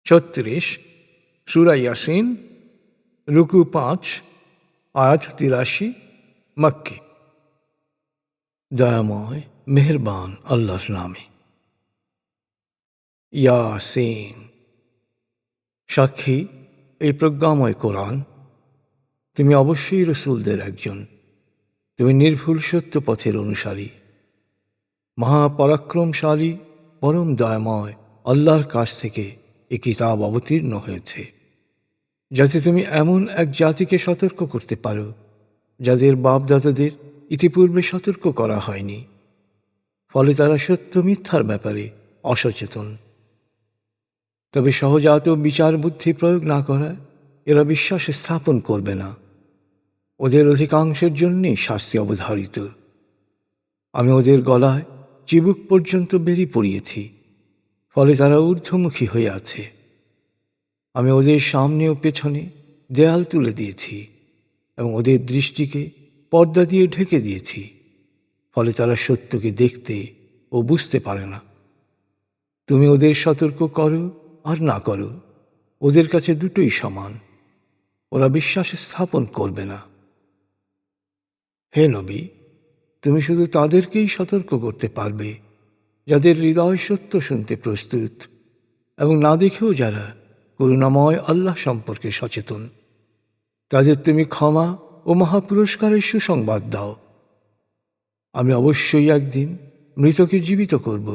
36 সূরা ইয়াসিন, রুকু 5, আয়াত 83, মক্কি। দয়াময় মেহেরবান আল্লাহর নামে। ইয়াসিন। সাক্ষী এই প্রজ্ঞাময় কোরআন, তুমি অবশ্যই রসূলদের একজন। তুমি নির্ভুল সত্য পথের অনুসারী। মহাপরাক্রমশালী পরম দয়াময় আল্লাহর কাছ থেকে এ কিতাব অবতীর্ণ হয়েছে, যাতে তুমি এমন এক জাতিকে সতর্ক করতে পারো যাদের বাপদাদাদের ইতিপূর্বে সতর্ক করা হয়নি, ফলে তারা সত্য মিথ্যার ব্যাপারে অসচেতন। তবে সহজাত বিচার বুদ্ধি প্রয়োগ না করায় এরা বিশ্বাস স্থাপন করবে না। ওদের অধিকাংশের জন্যই শাস্তি অবধারিত। আমি ওদের গলায় চিবুক পর্যন্ত বেরি পড়িয়েছি, ফলে তারা ঊর্ধ্বমুখী হয়ে আছে। আমি ওদের সামনে ও পেছনে দেয়াল তুলে দিয়েছি এবং ওদের দৃষ্টিকে পর্দা দিয়ে ঢেকে দিয়েছি, ফলে তারা সত্যকে দেখতে ও বুঝতে পারে না। তুমি ওদের সতর্ক করো আর না করো, ওদের কাছে দুটোই সমান। ওরা বিশ্বাস স্থাপন করবে না। হে নবী, তুমি শুধু তাদেরকেই সতর্ক করতে পারবে যাদের হৃদয় সত্য শুনতে প্রস্তুত এবং না দেখেও যারা করুণাময় আল্লাহ সম্পর্কে সচেতন। তাদের তুমি ক্ষমা ও মহাপুরস্কারের সুসংবাদ দাও। আমি অবশ্যই একদিন মৃতকে জীবিত করব,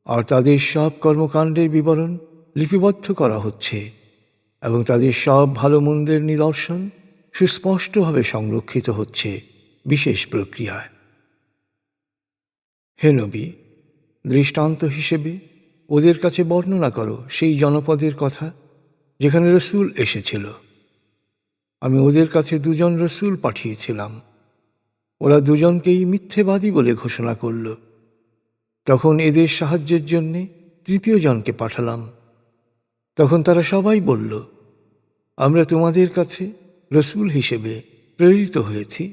আর তাদের সব কর্মকাণ্ডের বিবরণ লিপিবদ্ধ করা হচ্ছে এবং তাদের সব ভালো মন্দের নিদর্শন সুস্পষ্টভাবে সংরক্ষিত হচ্ছে বিশেষ প্রক্রিয়ায়। হে নবী, দৃষ্টান্ত হিসেবে ওদের কাছে বর্ণনা করো সেই জনপদের কথা যেখানে রসূল এসেছিল। আমি ওদের কাছে দুজন রসূল পাঠিয়েছিলাম। ওরা দুজনকেই মিথ্যেবাদী বলে ঘোষণা করল। তখন এদের সাহায্যের জন্যে তৃতীয় জনকে পাঠালাম। তখন তারা সবাই বলল, আমরা তোমাদের কাছে রসূল হিসেবে প্রেরিত হয়েছি।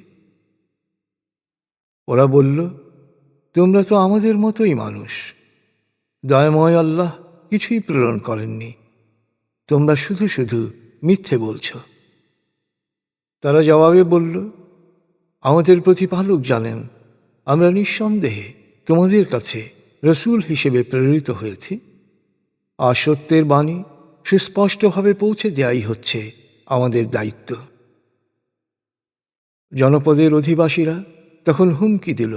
ওরা বলল, তোমরা তো আমাদের মতোই মানুষ। দয়াময় আল্লাহ কিছুই প্রেরণ করেননি, তোমরা শুধু শুধু মিথ্যে বলছ। তারা জবাবে বলল, আমাদের প্রতিপালক জানেন আমরা নিঃসন্দেহে তোমাদের কাছে রসূল হিসেবে প্রেরিত হয়েছি, আর সত্যের বাণী সুস্পষ্টভাবে পৌঁছে দেয়াই হচ্ছে আমাদের দায়িত্ব। জনপদের অধিবাসীরা তখন হুমকি দিল,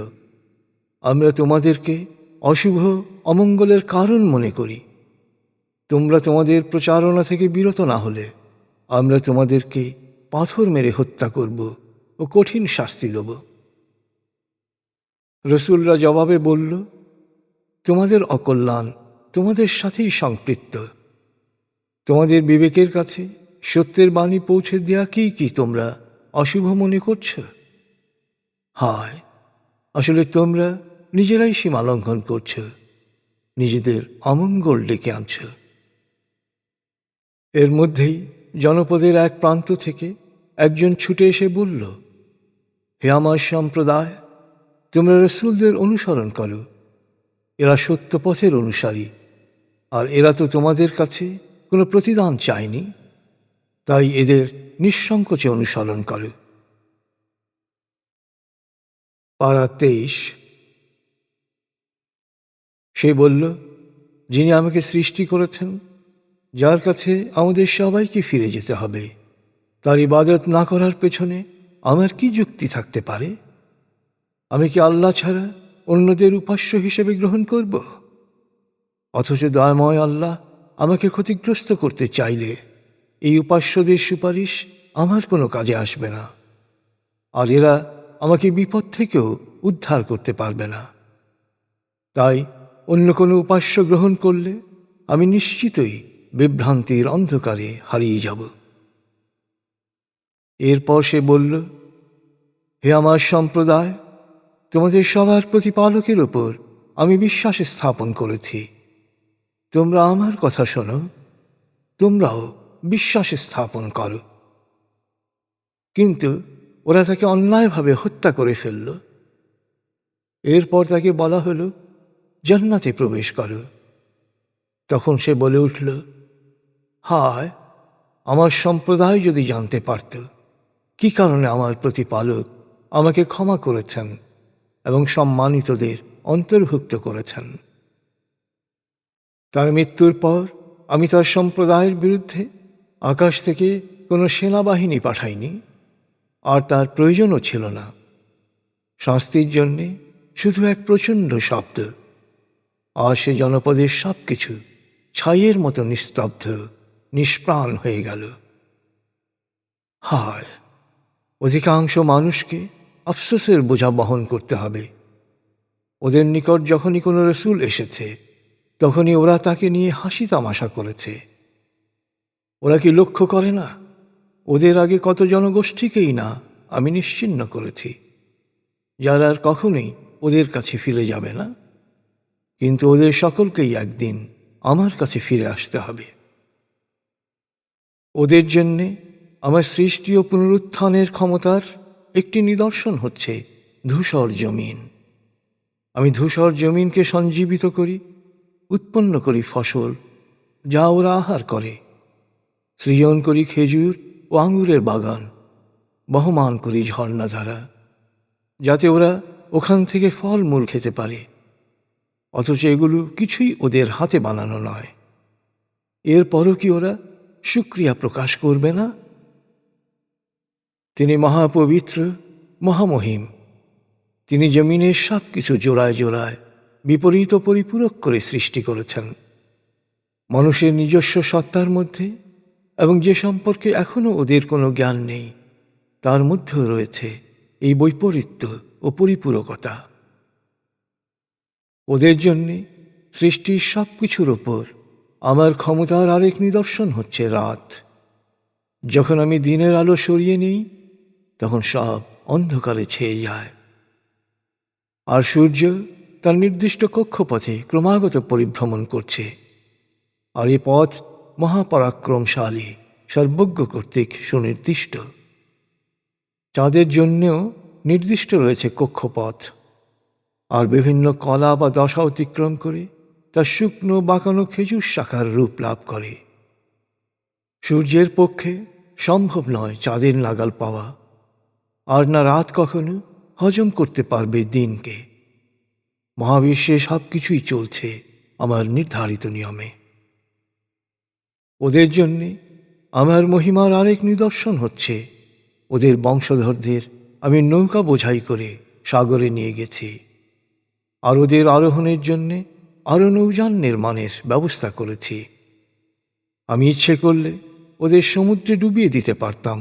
আমরা তোমাদেরকে অশুভ অমঙ্গলের কারণ মনে করি। তোমরা তোমাদের প্রচারণা থেকে বিরত না হলে আমরা তোমাদেরকে পাথর মেরে হত্যা করব ও কঠিন শাস্তি দেব। রসূলরা জবাবে বলল, তোমাদের অকল্যাণ তোমাদের সাথেই সম্পৃক্ত। তোমাদের বিবেকের কাছে সত্যের বাণী পৌঁছে দেয়াকেই কি তোমরা অশুভ মনে করছ? হায়, আসলে তোমরা নিজেরাই সীমা লঙ্ঘন করছ, নিজেদের অমঙ্গল ডেকে আনছ। এর মধ্যেই জনপদের এক প্রান্ত থেকে একজন ছুটে এসে বলল, হে আমার সম্প্রদায়, তোমরা রসূলদের অনুসরণ করো। এরা সত্য পথের অনুসারী, আর এরা তো তোমাদের কাছে কোনো প্রতিদান চায়নি, তাই এদের নিঃসংকোচে অনুসরণ করো। পারা 23। সে বলল, যিনি আমাকে সৃষ্টি করেছেন, যার কাছে আমাদের সবাইকে ফিরে যেতে হবে, তার ইবাদত না করার পেছনে আমার কি যুক্তি থাকতে পারে? আমি কি আল্লাহ ছাড়া অন্যদের উপাস্য হিসেবে গ্রহণ করব? অথচ দয়াময় আল্লাহ আমাকে ক্ষতিগ্রস্ত করতে চাইলে এই উপাস্যদের সুপারিশ আমার কোনো কাজে আসবে না, আর এরা আমাকে বিপদ থেকেও উদ্ধার করতে পারবে না। তাই অন্য কোনো উপাস্য গ্রহণ করলে আমি নিশ্চিতই বিভ্রান্তির অন্ধকারে হারিয়ে যাব। এরপর সে বলল, হে আমার সম্প্রদায়, তোমাদের সবার প্রতিপালকের ওপর আমি বিশ্বাস স্থাপন করেছি। তোমরা আমার কথা শোনো, তোমরাও বিশ্বাস স্থাপন করো। কিন্তু ওরা তাকে অন্যায়ভাবে হত্যা করে ফেলল। এরপর তাকে বলা হলো, জান্নাতে প্রবেশ করো। তখন সে বলে উঠল, হায়, আমার সম্প্রদায় যদি জানতে পারত কি কারণে আমার প্রতিপালক আমাকে ক্ষমা করেছেন এবং সম্মানিতদের অন্তর্ভুক্ত করেছেন। তার মৃত্যুর পর আমি তার সম্প্রদায়ের বিরুদ্ধে আকাশ থেকে কোনো সেনাবাহিনী পাঠাইনি, আর তার প্রয়োজনও ছিল না। শাস্তির জন্যে শুধু এক প্রচণ্ড শব্দ, আর সে জনপদের সব কিছু ছাইয়ের মতো নিস্তব্ধ, নিষ্প্রাণ হয়ে গেল। হায়, অধিকাংশ মানুষকে আফসোসের বোঝা বহন করতে হবে। ওদের নিকট যখনই কোনো রসূল এসেছে, তখনই ওরা তাকে নিয়ে হাসি তামাশা করেছে। ওরা কি লক্ষ্য করে না ওদের আগে কত জনগোষ্ঠীকেই না আমি নিশ্চিহ্ন করেছি, যারা আর কখনোই ওদের কাছে ফিরে যাবে না? কিন্তু ওদের সকলকেই একদিন আমার কাছে ফিরে আসতে হবে। ওদের জন্যে আমার সৃষ্টি ও পুনরুত্থানের ক্ষমতার একটি নিদর্শন হচ্ছে ধূসর জমিন। আমি ধূসর জমিনকে সঞ্জীবিত করি, উৎপন্ন করি ফসল যা ওরা আহার করে, সৃজন করি খেজুর ও আঙুরের বাগান, বহমান করি ঝর্ণাধারা, যাতে ওরা ওখান থেকে ফলমূল খেতে পারে। অথচ এগুলো কিছুই ওদের হাতে বানানো নয়। এরপরও কি ওরা শুকরিয়া প্রকাশ করবে না? তিনি মহাপবিত্র, মহামহিম। তিনি জমিনের সব কিছু জোড়ায় জোড়ায় বিপরীত ও পরিপূরক করে সৃষ্টি করেছেন। মানুষের নিজস্ব সত্তার মধ্যে এবং যে সম্পর্কে এখনও ওদের কোনো জ্ঞান নেই, তার মধ্যেও রয়েছে এই বৈপরীত্য ও পরিপূরকতা। ওদের জন্যে সৃষ্টির সব কিছুর ওপর আমার ক্ষমতার আরেক নিদর্শন হচ্ছে রাত। যখন আমি দিনের আলো সরিয়ে নিই, তখন সব অন্ধকারে ছেয়ে যায়, আর সূর্য তার নির্দিষ্ট কক্ষপথে ক্রমাগত পরিভ্রমণ করছে। আর এই পথ মহাপরাক্রমশালী সর্বজ্ঞ কর্তৃক সুনির্দিষ্ট। চাঁদের জন্যেও নির্দিষ্ট রয়েছে কক্ষপথ, আর বিভিন্ন কলা বা দশা অতিক্রম করে তার শুকনো বাঁকানো খেজুর শাখার রূপ লাভ করে। সূর্যের পক্ষে সম্ভব নয় চাঁদের নাগাল পাওয়া, আর না রাত কখনো হজম করতে পারবে দিনকে। মহাবিশ্বে সব কিছুই চলছে আমার নির্ধারিত নিয়মে। ওদের জন্যে আমার মহিমার আরেক নিদর্শন হচ্ছে ওদের বংশধরদের আমি নৌকা বোঝাই করে সাগরে নিয়ে গেছি, আর ওদের আরোহণের জন্যে আরও নৌযান নির্মাণের ব্যবস্থা করেছি। আমি ইচ্ছে করলে ওদের সমুদ্রে ডুবিয়ে দিতে পারতাম।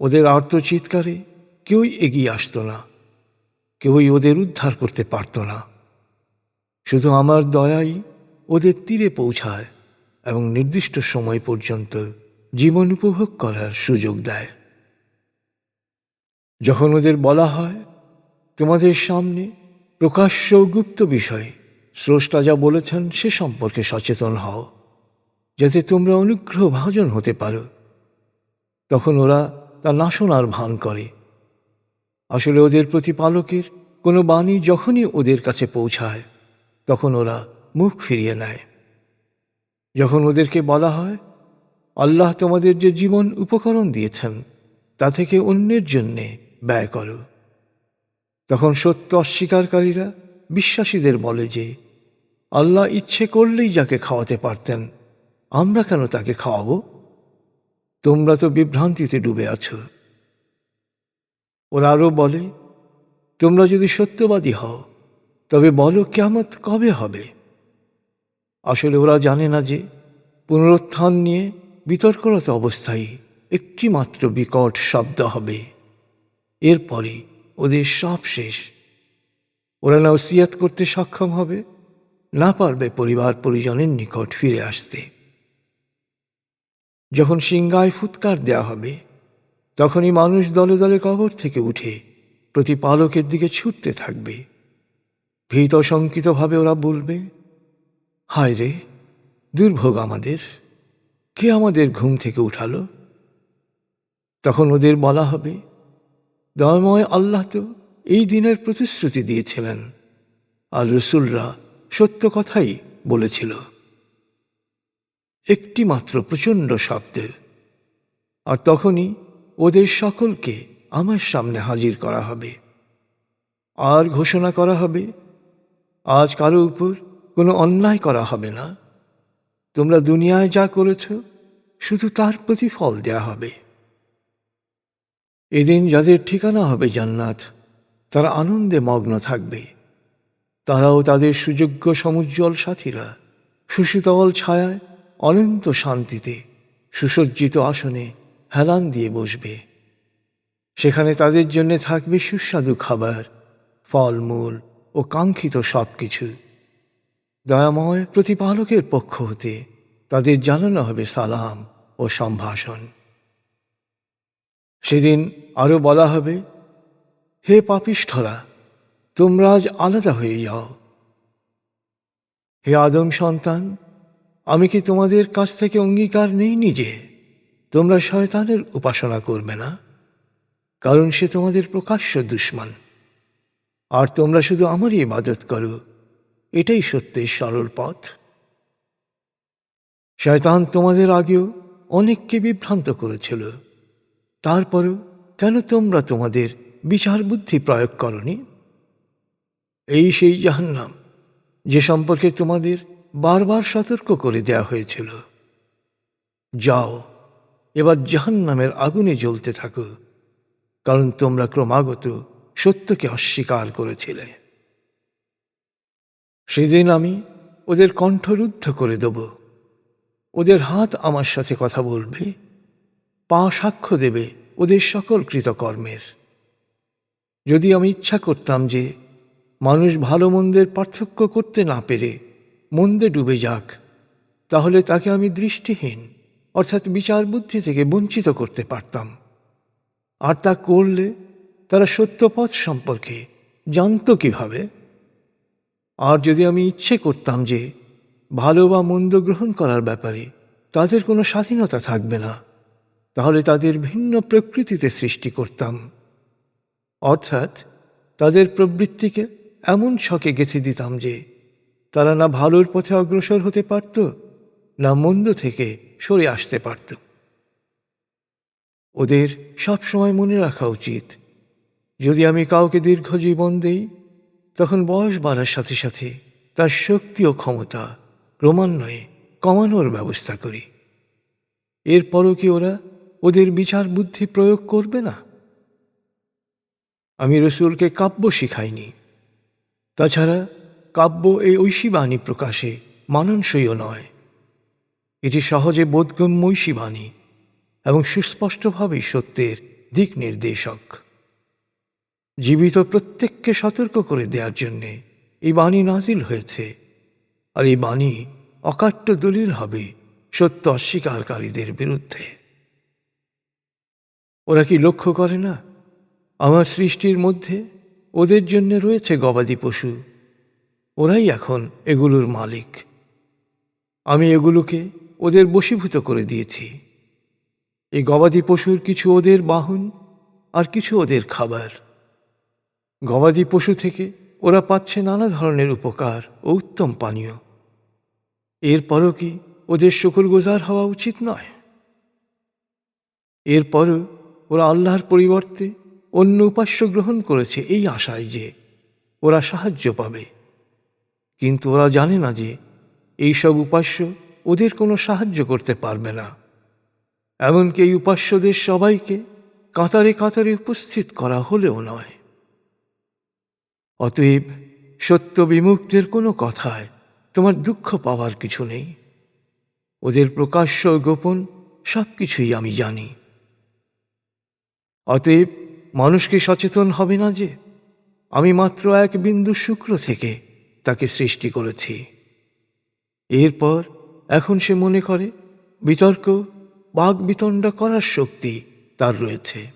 ওদের আর্তচিৎকারে কেউই এগিয়ে আসত না, কেউই ওদের উদ্ধার করতে পারত না। শুধু আমার দয়াই ওদের তীরে পৌঁছায় এবং নির্দিষ্ট সময় পর্যন্ত জীবন উপভোগ করার সুযোগ দেয়। যখন ওদের বলা হয়, তোমাদের সামনে প্রকাশ্য গুপ্ত বিষয় স্রষ্টা যা বলেছেন সে সম্পর্কে সচেতন হও, যাতে তোমরা অনুগ্রহ ভাজন হতে পারো, তখন ওরা তা না শোনার ভান করে। আসলে ওদের প্রতিপালকের কোনো বাণী যখনই ওদের কাছে পৌঁছায়, তখন ওরা মুখ ফিরিয়ে নেয়। যখন ওদেরকে বলা হয়, আল্লাহ তোমাদের যে জীবন উপকরণ দিয়েছেন তা থেকে অন্যের জন্যে ব্যয় করো, তখন সত্য অস্বীকারীরা বিশ্বাসীদের বলে যে, আল্লাহ ইচ্ছে করলেই যাকে খাওয়াতে পারতেন, আমরা কেন তাকে খাওয়াবো? তোমরা তো বিভ্রান্তিতে ডুবে আছো। ওরা আরও বলে, তোমরা যদি সত্যবাদী হও তবে বলো কিয়ামত কবে হবে? আসলে ওরা জানে না যে পুনরুত্থান নিয়ে বিতর্করত অবস্থায় একটি মাত্র বিকট শব্দ হবে, এরপরে ওদের সব শেষ। ওরা না ওসিয়াত করতে সক্ষম হবে, না পারবে পরিবার পরিজনের নিকট ফিরে আসতে। যখন সিংহায় ফুৎকার দেয়া হবে, তখনই মানুষ দলে দলে কবর থেকে উঠে প্রতিপালকের দিকে ছুটতে থাকবে। ভীত শঙ্কিতভাবে ওরা বলবে, হায় রে, দুর্ভোগ আমাদের, কে আমাদের ঘুম থেকে উঠালো? তখন ওদের বলা হবে, দয়াময় আল্লাহ তো এই দিনের প্রতিশ্রুতি দিয়েছিলেন, আর রসুলরা সত্য কথাই বলেছিল। একটি মাত্র প্রচণ্ড শব্দ, আর তখনই ওদের সকলকে আমার সামনে হাজির করা হবে। আর ঘোষণা করা হবে, আজ কারো উপর কোনো অন্যায় করা হবে না। তোমরা দুনিয়ায় যা করেছ শুধু তার প্রতিফল দেয়া হবে। এদিন যাদের ঠিকানা হবে জান্নাত, তারা আনন্দে মগ্ন থাকবে। তারাও তাদের সুযোগ্য সমুজ্জ্বল সাথীরা সুশীতল ছায়ায় অনন্ত শান্তিতে সুসজ্জিত আসনে হেলান দিয়ে বসবে। সেখানে তাদের জন্য থাকবে সুস্বাদু খাবার, ফলমূল ও কাঙ্ক্ষিত সব কিছু। দয়াময় প্রতিপালকের পক্ষ হতে তাদের জানানো হবে সালাম ও সম্ভাষণ। সেদিন আরও বলা হবে, হে পাপিষ্ঠরা, তোমরা আজ আলাদা হয়ে যাও। হে আদম সন্তান, আমি কি তোমাদের কাছ থেকে অঙ্গীকার নেইনি যে তোমরা শয়তানের উপাসনা করবে না? কারণ সে তোমাদের প্রকাশ্য দুশমন। আর তোমরা শুধু আমারই ইবাদত করো, এটাই সত্যের সরল পথ। শয়তান তোমাদের আগেও অনেককে বিভ্রান্ত করেছিল। তারপরও কেন তোমরা তোমাদের বিচার বুদ্ধি প্রয়োগ করনি? এই সেই জাহান্নাম যে সম্পর্কে তোমাদের বারবার সতর্ক করে দেয়া হয়েছিল। যাও, এবার জাহান্নামের আগুনে জ্বলতে থাকো, কারণ তোমরা ক্রমাগত সত্যকে অস্বীকার করেছিলে। সেদিন আমি ওদের কণ্ঠরুদ্ধ করে দেব। ওদের হাত আমার সাথে কথা বলবে, পা সাক্ষ্য দেবে ওদের সকল কৃতকর্মের। যদি আমি ইচ্ছা করতাম যে মানুষ ভালো মন্দের পার্থক্য করতে না পেরে মন্দে ডুবে যাক, তাহলে তাকে আমি দৃষ্টিহীন অর্থাৎ বিচার বুদ্ধি থেকে বঞ্চিত করতে পারতাম। আর তা করলে তারা সত্যপথ সম্পর্কে জানত কিভাবে? আর যদি আমি ইচ্ছে করতাম যে ভালো বা মন্দ গ্রহণ করার ব্যাপারে তাদের কোনো স্বাধীনতা থাকবে না, তাহলে তাদের ভিন্ন প্রকৃতিতে সৃষ্টি করতাম। অর্থাৎ তাদের প্রবৃত্তিকে এমন ছকে গেঁথে দিতাম যে তারা না ভালোর পথে অগ্রসর হতে পারত, না মন্দ থেকে সরে আসতে পারত। ওদের সবসময় মনে রাখা উচিত, যদি আমি কাউকে দীর্ঘ জীবন দেই, তখন বয়স বাড়ার সাথে সাথে তার শক্তি ও ক্ষমতা ক্রমান্বয়ে কমানোর ব্যবস্থা করি। এরপরও কি ওরা ওদের বিচার বুদ্ধি প্রয়োগ করবে না? আমি রসুলকে কাব্য শিখাইনি। তাছাড়া কাব্য এই ঐশী বাণী প্রকাশে মানানসইও নয়। এটি সহজে বোধগম্য ঐশী বাণী এবং সুস্পষ্টভাবেই সত্যের দিক নির্দেশক। জীবিত প্রত্যেককে সতর্ক করে দেওয়ার জন্যে এই বাণী নাজিল হয়েছে। আর এই বাণী অকাট্য দলিল হবে সত্য অস্বীকারীদের বিরুদ্ধে। ওরা কি লক্ষ্য করে না, আমার সৃষ্টির মধ্যে ওদের জন্য রয়েছে গবাদি পশু। ওরাই এখন এগুলোর মালিক। আমি এগুলোকে ওদের বশীভূত করে দিয়েছি। এই গবাদি পশুর কিছু ওদের বাহন, আর কিছু ওদের খাবার। গবাদি পশু থেকে ওরা পাচ্ছে নানা ধরনের উপকার ও উত্তম পানীয়। এরপরও কি ওদের শুকরগুজার হওয়া উচিত নয়? এরপরও ওরা আল্লাহর পরিবর্তে অন্য উপাস্য গ্রহণ করেছে এই আশায় যে ওরা সাহায্য পাবে। কিন্তু ওরা জানে না যে এইসব উপাস্য ওদের কোনো সাহায্য করতে পারবে না। এমনকি এই উপাস্যদের সবাইকে কাতারে কাতারে উপস্থিত করা হলেও নয়। অতএব সত্য বিমুখদের কোনো কথায় তোমার দুঃখ পাওয়ার কিছু নেই। ওদের প্রকাশ্য গোপন সব কিছুই আমি জানি। অতএব মানুষকে সচেতন হবে না যে আমি মাত্র এক বিন্দু শুক্র থেকে তাকে সৃষ্টি করেছি। এরপর এখন সে মনে করে বিতর্ক বাক বিতণ্ডা করার শক্তি তার রয়েছে।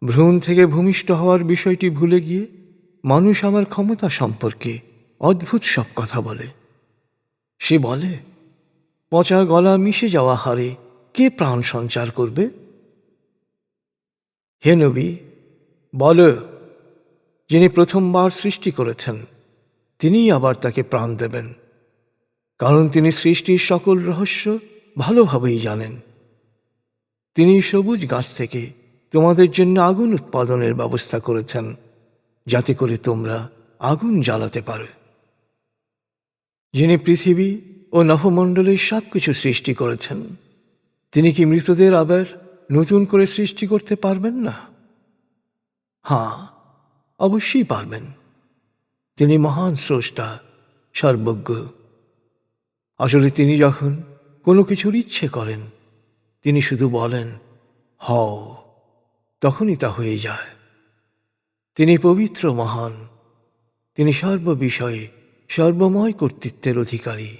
ভ্রূণ থেকে ভূমিষ্ঠ হওয়ার বিষয়টি ভুলে গিয়ে মানুষ আমার ক্ষমতা সম্পর্কে অদ্ভুত সব কথা বলে। সে বলে, পচা গলা মিশে যাওয়া হাড়ে কে প্রাণ সঞ্চার করবে? হে নবী, বল, যিনি প্রথমবার সৃষ্টি করেছেন তিনিই আবার তাকে প্রাণ দেবেন। কারণ তিনি সৃষ্টির সকল রহস্য ভালোভাবেই জানেন। তিনি সবুজ গাছ থেকে তোমাদের জন্য আগুন উৎপাদনের ব্যবস্থা করেছেন, যাতে করে তোমরা আগুন জ্বালাতে পারো। যিনি পৃথিবী ও নভমণ্ডলের সব কিছু সৃষ্টি করেছেন, তিনি কি মৃতদের আবার নতুন করে সৃষ্টি করতে পারবেন না? হ্যাঁ, অবশ্যই পারবেন। তিনি মহান স্রষ্টা, সর্বজ্ঞ। আসলে তিনি যখন কোনো কিছুর ইচ্ছে করেন, তিনি শুধু বলেন হও, তখনই তা হয়ে যায়। তিনি পবিত্র, মহান। তিনি সর্ববিষয়ে সর্বময় কর্তৃত্বের অধিকারী,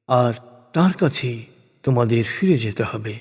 আর তার কাছেই তোমাদের ফিরে যেতে হবে।